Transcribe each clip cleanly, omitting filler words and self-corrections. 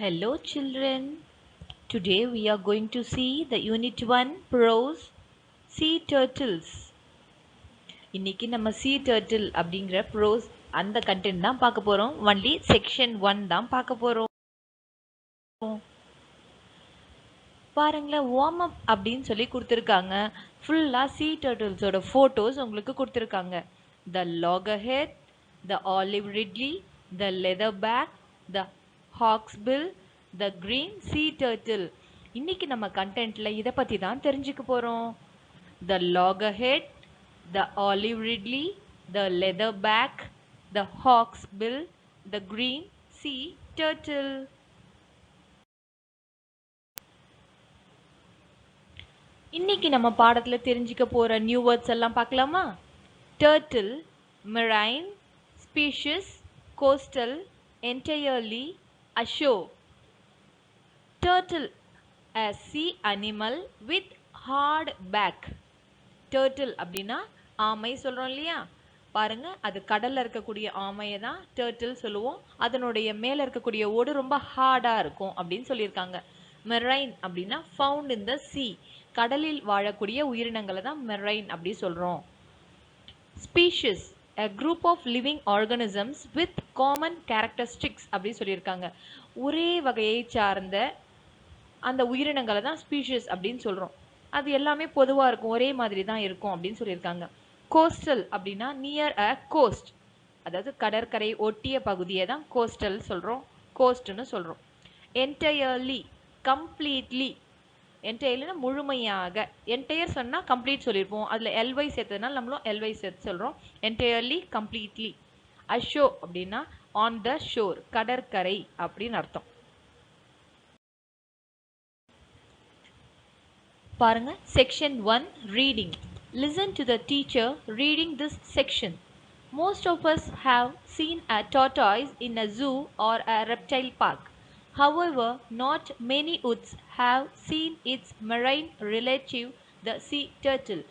Hello children. Today we are going to see the Unit 1 Prose Sea Turtles. இன்னைக்கு நம்ம Sea Turtle அப்படிங்கிற prose அந்த content தான் பார்க்க போறோம். only section 1 தான் பார்க்க போறோம். பாருங்களேன், வார்ம் அப் அப்படின்னு சொல்லி கொடுத்துருக்காங்க. ஃபுல்லா Sea Turtlesோட ஃபோட்டோஸ் உங்களுக்கு கொடுத்துருக்காங்க. The loggerhead, the olive ridley, the leatherback, the hawksbill, the green sea turtle. இன்னைக்கு நம்ம கண்டென்ட்ல இதை பத்தி தான் தெரிஞ்சுக்க போறோம். The loggerhead, the olive ridley, the leatherback, the hawksbill, the green sea turtle. இன்னைக்கு நம்ம பாடத்துல தெரிஞ்சுக்க போற நியூ வேர்ட்ஸ் எல்லாம் பார்க்கலாமா? Turtle, marine, species, coastal, entirely, ashore. Turtle, a sea animal with hard back. Turtle அப்படின்னா ஆமை சொல்றோம் இல்லையா? பாருங்க, அது கடல்ல இருக்கக்கூடிய ஆமையை தான் turtle சொல்லுவோம். அதனுடைய மேல இருக்கக்கூடிய ஓடு ரொம்ப ஹார்டா இருக்கும் அப்படின்னு சொல்லியிருக்காங்க. மெரைன் அப்படின்னா ஃபவுண்ட் இன் த sea, கடலில் வாழக்கூடிய உயிரினங்களை தான் மெரைன் அப்படி சொல்றோம். Species, a group of living organisms with common characteristics அப்படி சொல்லியிருக்காங்க. ஒரே வகையை சார்ந்த அந்த உயிரினங்களை தான் ஸ்பீஷிஸ் அப்படின்னு சொல்றோம். அது எல்லாமே பொதுவா இருக்கும், ஒரே மாதிரி தான் இருக்கும் அப்படின்னு சொல்லியிருக்காங்க. கோஸ்டல் அப்படின்னா நியர் அ கோஸ்ட், அதாவது கடற்கரை ஒட்டிய பகுதியை தான் கோஸ்டல் சொல்றோம், கோஸ்ட்னு சொல்றோம். என்டையர்லி, கம்ப்ளீட்லி, என்டையர்லினா முழுமையாக, என்டையர் சொன்னா கம்ப்ளீட் சொல்லியிருப்போம், அதுல எல்வை சேர்த்ததுனால நம்மளும் எல்வை சேர்த்து சொல்றோம். Entirely, completely. அஷோ அப்படின்னா ஆன் த ஷோர், கடற்கரை அப்படின்னு அர்த்தம். பாருங்க, section 1 reading. Listen to the teacher reading this section. Most of us have seen a tortoise in a zoo or a reptile park. However, not many would have seen its marine relative, the sea turtle.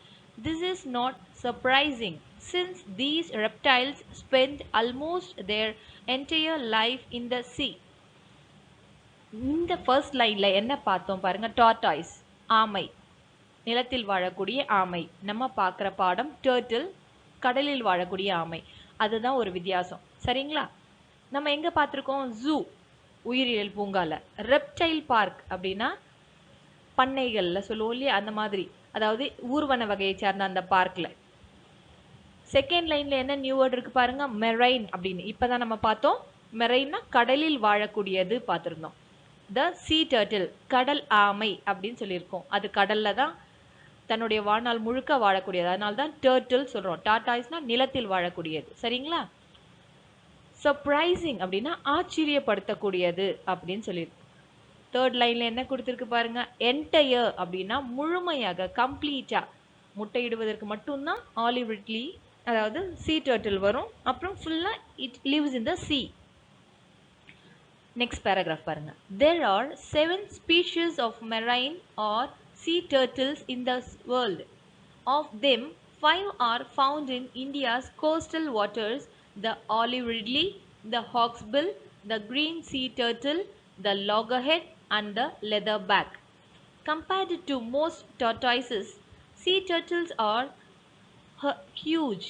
This is not surprising, since these reptiles spend almost their entire life in the sea. இந்த first லைன்ல என்ன பார்த்தோம் பாருங்க, tortoise ஆமை, நிலத்தில் வாழக்கூடிய ஆமை. நம்ம பார்க்குற பாடம் டர்ட்டில், கடலில் வாழக்கூடிய ஆமை. அதுதான் ஒரு வித்தியாசம், சரிங்களா? நம்ம எங்க பார்த்துருக்கோம்? ஜூ, உயிரியல் பூங்கால. ரெப்டைல் பார்க் அப்படின்னா பண்ணைகள்ல சொல்லுவோம் இல்லையா, அந்த மாதிரி, அதாவது ஊர்வன வகையை சார்ந்த அந்த பார்க்ல. செகண்ட் லைன்ல என்ன நியூ வேர்ட் இருக்கு பாருங்க, மெரைன் அப்படின்னு. இப்பதான் நம்ம பார்த்தோம், மெரைன்னா கடலில் வாழக்கூடியது பார்த்துருந்தோம். த சீ டர்ட்டில், கடல் ஆமை அப்படின்னு சொல்லியிருக்கோம். அது கடல்ல தான் தன்னுடைய வாழ்நாள் முழுக்க வாழக்கூடியது, அதனால தான் டர்ட்டில் சொல்றோம். டார்டாய்ஸ்னா நிலத்தில் வாழக்கூடியது, சரிங்களா? சர்ப்ரைசிங் அப்படின்னா ஆச்சரியப்படுத்தக்கூடியது அப்படின்னு சொல்லியிருக்கு. தேர்ட் லைன்ல என்ன கொடுத்துருக்கு பாருங்க, என்டையர் அப்படின்னா முழுமையாக, கம்ப்ளீட்டா. முட்டையிடுவதற்கு மட்டும்தான் ஆலிவ் ரிட்லி, அதாவது சீ டர்ட்டில் வரும். அப்புறம் ஃபுல்லா it lives in the sea. Next paragraph பாருங்க. There are 7 species of marine or sea turtles in the world. Of them, 5 are found in India's coastal waters: the olive ridley, the hawksbill, the green sea turtle, the loggerhead, and the leatherback. Compared to most tortoises, sea turtles are huge.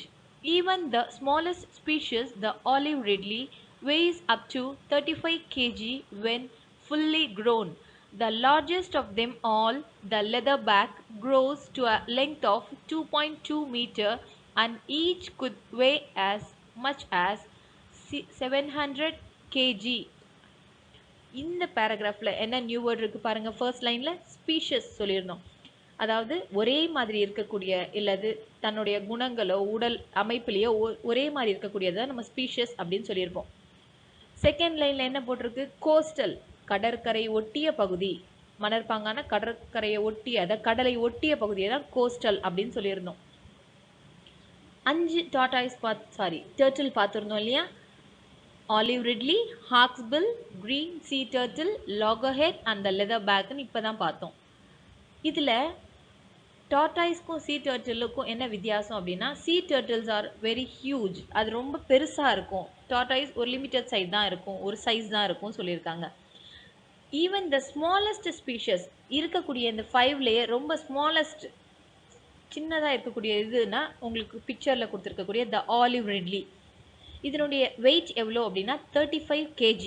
Even the smallest species, the olive ridley, weighs up to 35 kg when fully grown. The largest of them all, the leatherback, grows to a length of 2.2 meter, and each could weigh as much as 700 kg. இந்த பேராகிராஃப்ல என்ன new word இருக்கு பாருங்க. First லைன்ல species சொல்லியிருந்தோம், அதாவது ஒரே மாதிரி இருக்கக்கூடிய, இல்லது தன்னுடைய குணங்களோ உடல் அமைப்பிலேயோ ஒரே மாதிரி இருக்கக்கூடியதை நம்ம ஸ்பீஷஸ் அப்படின்னு சொல்லியிருப்போம். செகண்ட் லைன்ல என்ன போட்டிருக்கு? கோஸ்டல், கடற்கரை ஒட்டிய பகுதி, மணற்பாங்கான கடற்கரையை ஒட்டிய, அதாவது கடலை ஒட்டிய பகுதியை தான் கோஸ்டல் அப்படின்னு சொல்லியிருந்தோம். 5 டர்ட்டில் பார்த்துருந்தோம் இல்லையா? Olive ridley, hawksbill, green sea turtle, loggerhead and the லெதர்பேக்னு இப்போதான் பார்த்தோம். இதில் டார்டாய்ஸ்க்கும் சீ டர்ட்டிலுக்கும் என்ன வித்தியாசம் அப்படின்னா, sea turtles are very huge, அது ரொம்ப பெருசாக இருக்கும். டார்டாய்ஸ் ஒரு லிமிட்டட் சைஸ் தான் இருக்கும், ஒரு சைஸ் தான் இருக்கும் சொல்லியிருக்காங்க. ஈவன் த ஸ்மாலஸ்ட் ஸ்பீஷஸ் இருக்கக்கூடிய இந்த 5லேயே ரொம்ப ஸ்மாலஸ்ட் சின்னதாக இருக்கக்கூடிய இதுனா உங்களுக்கு பிக்சரில் கொடுத்துருக்கக்கூடிய த ஆலிவ் ரிட்லி. இதனுடைய வெயிட் எவ்வளோ அப்படின்னா 35 kg.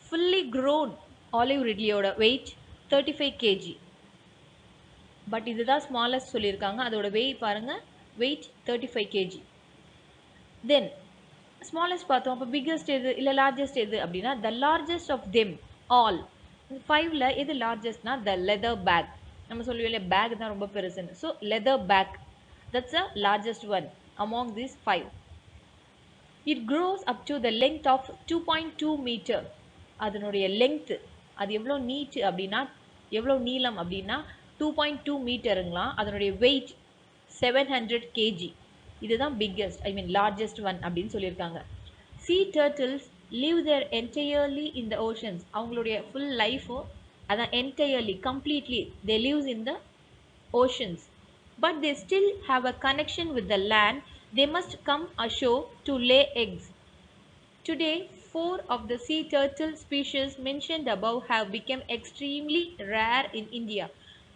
ஃபுல்லி க்ரோன் ஆலிவ் ரிட்லியோட வெயிட் 35 kg. பட் இதுதான் ஸ்மாலஸ்ட் சொல்லியிருக்காங்க. அதோட வெயிட் பாருங்கள், வெயிட் 35 kg. தென் ஸ்மாலஸ்ட் பார்த்தோம். அப்போ பிக்கஸ்ட் எது இல்லை லார்ஜஸ்ட் எது அப்படின்னா the largest of them all. 5ல் எது லார்ஜஸ்ட்னா த லெதர் பேக். நம்ம சொல்லுவோம் இல்லையா, பேக் தான் ரொம்ப பெருசுன்னு. So leatherback, that's a largest one among these 5. It grows up to the length of 2.2 metre. அதனுடைய லெங்க்த்து அது எவ்வளோ நீட் அப்படின்னா எவ்வளோ நீளம் அப்படின்னா 2.2 மீட்டருங்களாம். அதனுடைய வெயிட் 700 kg. இதுதான் பிக்கஸ்ட், ஐ மீன் லார்ஜஸ்ட் ஒன் அப்படின்னு சொல்லியிருக்காங்க. sea turtles live their entirely in the oceans. அவங்களுடைய ஃபுல் லைஃபும் அதான் entirely, completely they lives in the oceans. But they still have a connection with the land. They must come ashore to lay eggs. Today, 4 of the sea turtle species mentioned above have become extremely rare in India.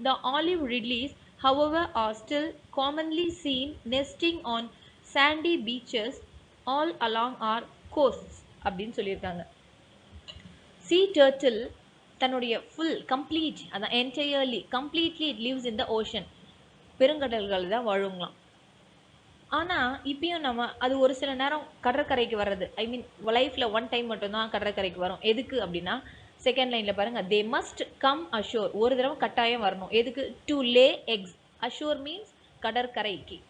The olive ridleys, however, are still commonly seen nesting on sandy beaches all along our coasts அப்படின்னு சொல்லியிருக்காங்க. sea turtle தன்னுடைய full complete அதான் entirely completely it lives in the ocean. பெருங்கடல்கள் தான் வாழுங்களாம். ஆனால் இப்பயும் நம்ம அது ஒரு சில நேரம் கடற்கரைக்கு வர்றது, ஐ மீன் லைஃப்பில் ஒன் டைம் மட்டும்தான் கடற்கரைக்கு வரும். எதுக்கு அப்படின்னா செகண்ட் லைனில் பாருங்கள், தே மஸ்ட் கம் அஷோர். ஒரு தடவை கட்டாயம் வரணும். எதுக்கு? To Leh X. Ashore means கடற்கரைக்கு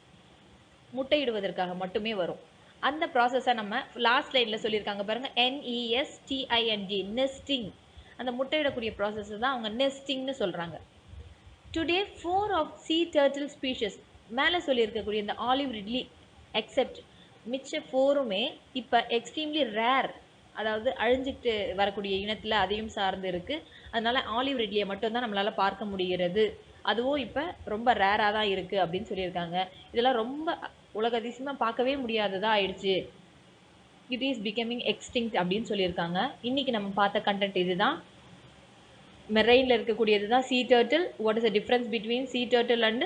முட்டையிடுவதற்காக மட்டுமே வரும். அந்த ப்ராசஸை நம்ம லாஸ்ட் லைனில் சொல்லியிருக்காங்க பாருங்கள், NESTING, நெஸ்டிங். அந்த முட்டையிடக்கூடிய ப்ராசஸ் தான் அவங்க நெஸ்டிங்னு சொல்கிறாங்க. Today 4 of sea turtle species, மேலே சொல்லியிருக்கக்கூடிய இந்த ஆலிவ் ரிட்லி எக்ஸெப்ட் மிச்ச 4மே இப்போ எக்ஸ்ட்ரீம்லி ரேர், அதாவது அழிஞ்சிட்டு வரக்கூடிய இனத்தில் அதையும் சார்ந்து இருக்குது. அதனால் ஆலிவ் ரிட்லியை மட்டும்தான் நம்மளால் பார்க்க முடிகிறது. அதுவும் இப்போ ரொம்ப ரேராக தான் இருக்குது அப்படின்னு சொல்லியிருக்காங்க. இதெல்லாம் ரொம்ப உலக அதிசயமாக பார்க்கவே முடியாததாக ஆயிடுச்சு. இட் இஸ் பிகமிங் எக்ஸ்டிங்க்ட் அப்படின்னு சொல்லியிருக்காங்க. இன்றைக்கி நம்ம பார்த்த கண்டென்ட் இதுதான். மெரைனில் இருக்கக்கூடியது தான் sea turtle. What is the difference between sea turtle and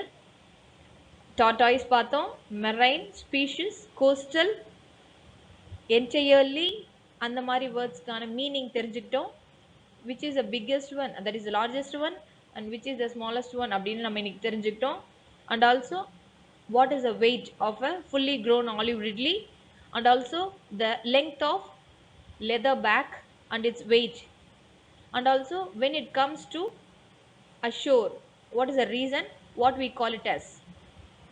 tortoise பார்த்தோம். மெரைன் ஸ்பீஷிஸ், கோஸ்டல், என்டையர்லி, அந்த மாதிரி வேர்ட்ஸ்க்கான மீனிங் தெரிஞ்சுக்கிட்டோம். Which is the biggest one, that is the largest one, and which is the smallest one அப்படின்னு நம்ம இன்னைக்கு தெரிஞ்சுக்கிட்டோம். And also what is the weight of a fully grown olive ridley, and also the length of leatherback and its weight, and also when it comes to ashore, what is the reason, what we call it as.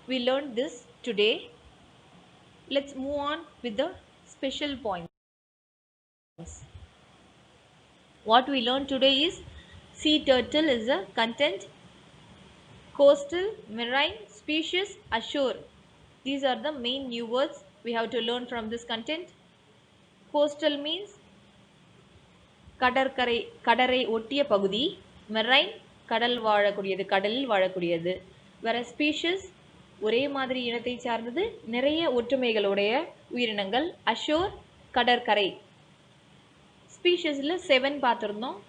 We learned this today. Let's move on with the special points. What we learned today is sea turtle is a content, coastal, marine, species, ashore. These are the main new words we have to learn from this content. Coastal means கடற்கரை, கடரை ஒட்டிய பகுதி. Marine கடல் வாழக்கூடியது, கடலில் வாழக்கூடியது. வேற species ஒரே மாதிரி இனத்தை சார்ந்தது, நிறைய ஒற்றுமைகளுடைய உயிரினங்கள். அஷோர் கடற்கரை. ஸ்பீஷஸில் 7 பார்த்துருந்தோம்.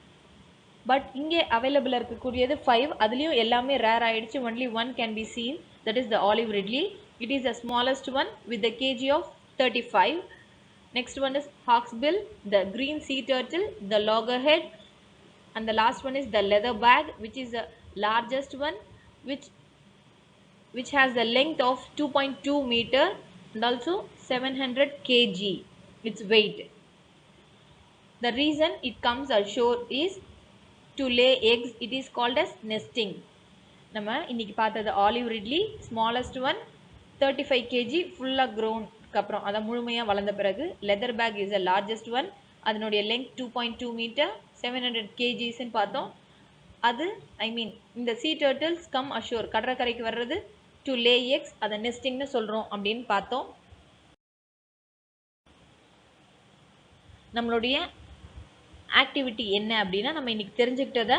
பட் இங்கே அவைலபிளாக இருக்கக்கூடியது 5. அதுலேயும் எல்லாமே ரேர் ஆகிடுச்சு. Only 1 can be seen, that is the olive ridley. It is the smallest one with the kg of 35. Next one is hawksbill, the green sea turtle, the loggerhead, and the last one is the leatherback, which is the largest one, which has the length of 2.2 meter and also 700 kg its weight. The reason it comes ashore is to lay eggs. It is called as nesting. நம்ம இன்னைக்கு பார்த்தது olive ridley, smallest one, 35 kg, ஃபுல்லாக க்ரோனுக்கு அப்புறம் அதை முழுமையாக வளர்ந்த பிறகு. Leatherback is the largest one, அதனுடைய லெங்க் 2.2 மீட்டர், 700 kgsன்னு பார்த்தோம். அது ஐ மீன் இந்த sea turtles கம் அஷோர், கடற்கரைக்கு வர்றது, டு லே எக்ஸ், அதை நெஸ்டிங்னு சொல்கிறோம் அப்படின்னு பார்த்தோம். நம்மளுடைய ஆக்டிவிட்டி என்ன அப்படின்னா, நம்ம இன்னைக்கு தெரிஞ்சுக்கிட்டதை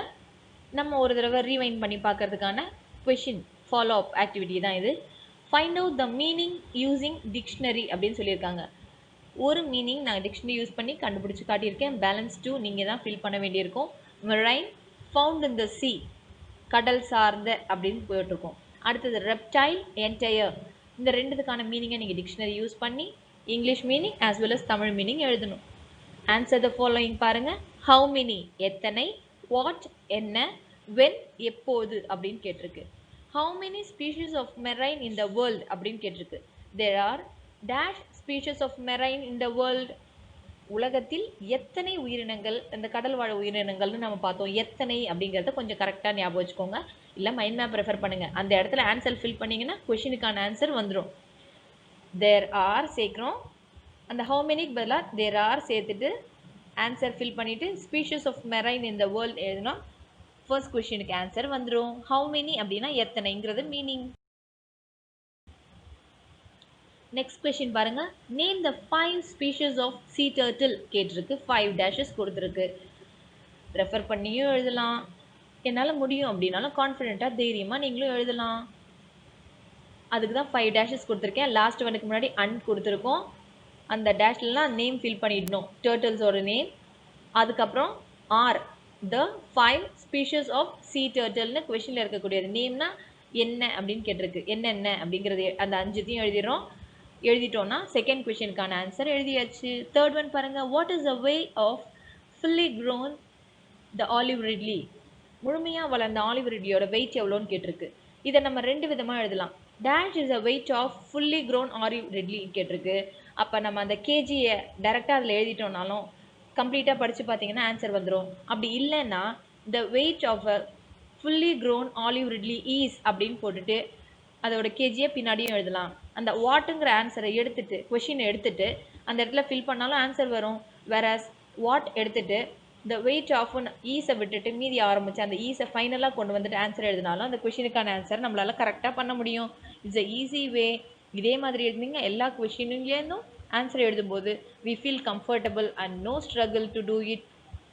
நம்ம ஒரு தடவை ரீவைண்ட் பண்ணி பார்க்கறதுக்கான கொஷின் ஃபாலோ அப் ஆக்டிவிட்டி தான் இது. Find out the meaning using dictionary அப்படின்னு சொல்லியிருக்காங்க. ஒரு மீனிங் நான் டிக்ஷனரி யூஸ் பண்ணி கண்டுபிடிச்சு காட்டியிருக்கேன். பேலன்ஸ் 2 நீங்கள் தான் ஃபில் பண்ண வேண்டியிருக்கும். Marine found in the C, கடல் சார்ந்த அப்படின்னு போட்டிருக்கோம். அடுத்தது ரெப்டைல், என்டையர். இந்த ரெண்டுத்துக்கான மீனிங்கை நீங்கள் டிக்ஷனரி யூஸ் பண்ணி English meaning as well as Tamil meaning எழுதணும். ஆன்சர் த ஃபாலோயிங் பாருங்க. ஹவு மெனி எத்தனை, வாட் என்ன, வென் எப்போது அப்படின்னு கேட்டிருக்கு. How many species of marine in the world அப்படின்னு கேட்டிருக்கு. There are dash species of marine in the world. உலகத்தில் எத்தனை உயிரினங்கள், இந்த கடல் வாழ உயிரினங்கள்னு நம்ம பார்த்தோம். எத்தனை அப்படிங்கிறத கொஞ்சம் கரெக்டாக ஞாபகம் வச்சுக்கோங்க. இல்லை மைண்ட் மேப் ரெஃபர் பண்ணுங்க. அந்த இடத்துல ஆன்சர் ஃபில் பண்ணீங்கன்னா கொஷினுக்கான ஆன்சர் வந்துடும். தேர் ஆர் சேர்க்குறோம். அந்த ஹவு மெனிக்கு பதிலாக தேர் ஆர் சேர்த்துட்டு ஆன்சர் ஃபில் பண்ணிவிட்டு species of marine in the world எழுதினா ஃபர்ஸ்ட் கொஷினுக்கு ஆன்சர் வந்துடும். ஹவு மெனி அப்படின்னா எத்தனைங்கிறது மீனிங். நெக்ஸ்ட் கொஷின் பாருங்க. Name the 5 species of sea turtle கேட்டிருக்கு. 5 டேஷஸ் கொடுத்துருக்கு. ரெஃபர் பண்ணியும் எழுதலாம். என்னால் முடியும் அப்படின்னாலும் கான்ஃபிடென்ட்டாக தைரியமாக நீங்களும் எழுதலாம். அதுக்கு தான் 5 டேஷஸ் கொடுத்துருக்கேன். லாஸ்ட் ஒனுக்கு முன்னாடி அன் கொடுத்துருக்கோம். அந்த டேஷ்லாம் நேம் ஃபில் பண்ணிடணும். டர்ட்டில்ஸோட நேம். அதுக்கப்புறம் are the 5 species of sea turtleனு கொஷினில் இருக்கக்கூடியது. நேம்னா என்ன அப்படின்னு கேட்டிருக்கு. என்னென்ன அப்படிங்கிறது அந்த 5த்தையும் எழுதிடுறோம். எழுதிட்டோம்னா செகண்ட் கொஷினுக்கான ஆன்சர் எழுதியாச்சு. தேர்ட் ஒன் பாருங்க. What is the weight of fully grown the olive ridley? முழுமையாக வளர்ந்த ஆலிவ் ரிட்லியோட வெயிட் எவ்வளோன்னு கேட்டிருக்கு. இதை நம்ம ரெண்டு விதமாக எழுதலாம். Dash is a weight of fully grown olive ridley கேட்டிருக்கு. அப்போ நம்ம அந்த கேஜியை டைரெக்டாக அதில் எழுதிட்டோம்னாலும் கம்ப்ளீட்டாக படித்து பார்த்தீங்கன்னா ஆன்சர் வந்துடும். அப்படி இல்லைன்னா the weight of a fully grown olive ridley is அப்படின்னு போட்டுட்டு அதோட கேஜியை பின்னாடியும் எழுதலாம். அந்த வாட்டுங்கிற ஆன்சரை எடுத்துட்டு கொஷினை எடுத்துட்டு அந்த இடத்துல ஃபில் பண்ணாலும் ஆன்சர் வரும். வேறஸ் வாட் எடுத்துட்டு த வெயிட் ஆஃப் ஈஸை விட்டுட்டு மீதி ஆரம்பிச்சு அந்த ஈஸை ஃபைனலாக கொண்டு வந்துட்டு ஆன்சர் எழுதினாலும் அந்த கொஷினுக்கான ஆன்சர் நம்மளால் கரெக்டாக பண்ண முடியும். It's a easy way. இதே மாதிரி எழுதிங்க எல்லா கொஷின்லேருந்தும் ஆன்சர் எழுதும்போது we feel comfortable and no struggle to do it.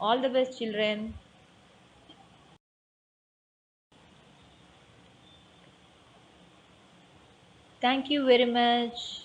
All the best, children. Thank you very much.